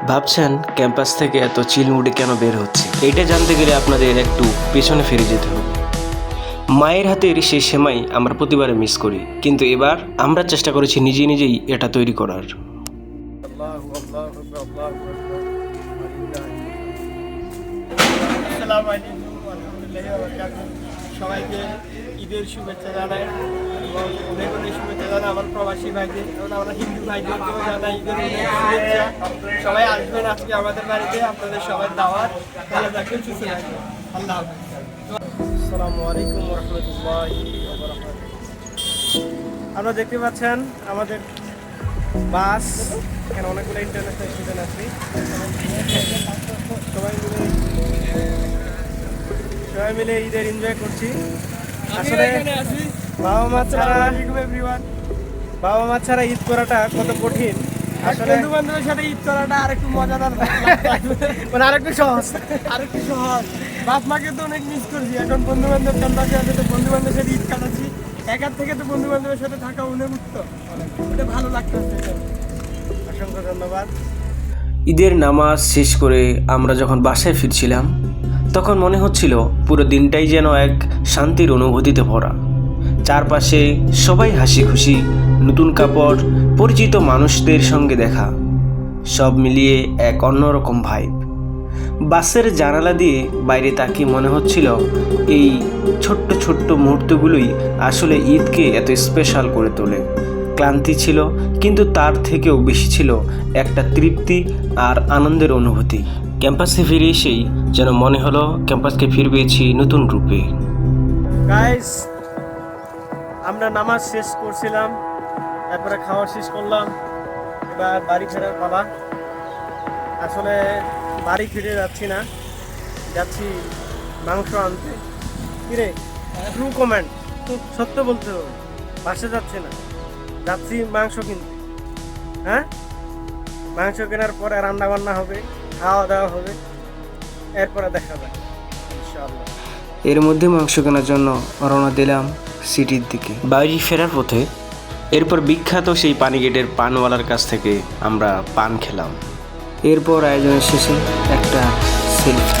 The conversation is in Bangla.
ভাবছেন ক্যাম্পাস থেকে এত চিল মুডে কেন বের হচ্ছে? এটা জানতে গেলে আপনাদের একটু পেছনে ফিরে যেতে হবে। মায়ের হাতের সেই সেমাই আমরা প্রতিবারে মিস করি, কিন্তু এবার আমরা চেষ্টা করেছি নিজেই এটা তৈরি করার। সবাইকে ঈদের শুভেচ্ছা জানাই এবং অনেক অনেক শুভেচ্ছা জানাই আমার প্রবাসী ভাইদের এবং আমরা হিন্দু ভাইদেরকেও জানাই ঈদের অনেক শুভেচ্ছা। সবাই আসবেন আজকে আমাদের বাড়িতে, আপনাদের সবার দাওয়াত। ভালো থাকবেন, সুস্থ থাকবেন। আল্লাহ হাফেজ। আসসালামু আলাইকুম ওয়া রাহমাতুল্লাহি ওয়া বারাকাতুহু। আপনারা দেখতে পাচ্ছেন আমাদের বাস, এখানে অনেকগুলো ইন্টারন্যাশনাল স্টুডেন্ট আছে। সবাই মিলে ঈদের এনজয় করছি। আসলে বাবা মা ছাড়া ঈদ করাটা কত কঠিন। আসলে বন্ধু বান্ধবের সাথে ঈদ করাটা আরেকটু মজাদার, মানে আরেকটু সহজ। বাপ মাকে তো অনেক মিস করছি, এখন বন্ধু বান্ধব ক্যাম্পাসে আছে, তো বন্ধু বান্ধবের সাথে ঈদ কাটাচ্ছি। একার থেকে তো বন্ধু বান্ধবের সাথে থাকা উন্মুক্ত, ওটা ভালো লাগতেছে। অসংখ্য ধন্যবাদ। ঈদের নামাজ শেষ করে আমরা যখন বাসায় ফিরছিলাম তখন মনে হচ্ছিল পুরো দিনটাই যেন এক শান্তির অনুভূতিতে ভরা। চারপাশে সবাই হাসি খুশি, নতুন কাপড়, পরিচিত মানুষদের সঙ্গে দেখা, সব মিলিয়ে এক অন্যরকম ভাইব। বাসের জানালা দিয়ে বাইরে তাকিয়ে মনে হচ্ছিল এই ছোট্ট ছোট্ট মুহূর্তগুলোই আসলে ঈদকে এত স্পেশাল করে তোলে। ক্লান্তি ছিল, কিন্তু তার থেকেও বেশি ছিল একটা তৃপ্তি আর আনন্দের অনুভূতি। ক্যাম্পাসে ফিরে এসেই যেন মনে হলো ক্যাম্পাসকে ফিরে পেয়েছি নতুন রূপে। গাইস, আমরা নামাজ শেষ করছিলাম, তারপরে খাওয়া শেষ করলাম, এবার বাড়ি ফেরার পালা। আসলে বাড়ি ফিরে যাচ্ছি না, যাচ্ছি মাংস আনতে। কিরে, ট্রু কমেন্ট, সত্য বলতে হবে। বাসে যাচ্ছে না, যাচ্ছি মাংস কিনতে। হ্যাঁ, মাংস কেনার পরে রান্না বান্না হবে, খাওয়া দাওয়া হবে, এরপরে দেখা যাবে ইনশাআল্লাহ। এর মধ্যে মাংস কেনার জন্য রওনা দিলাম সিটির দিকে। বাড়ি ফেরার পথে এরপর বিখ্যাত সেই পানিগেটের পানওয়ালার কাছ থেকে আমরা পান খেলাম। এরপর আয়োজনের শেষে একটা সেলফি।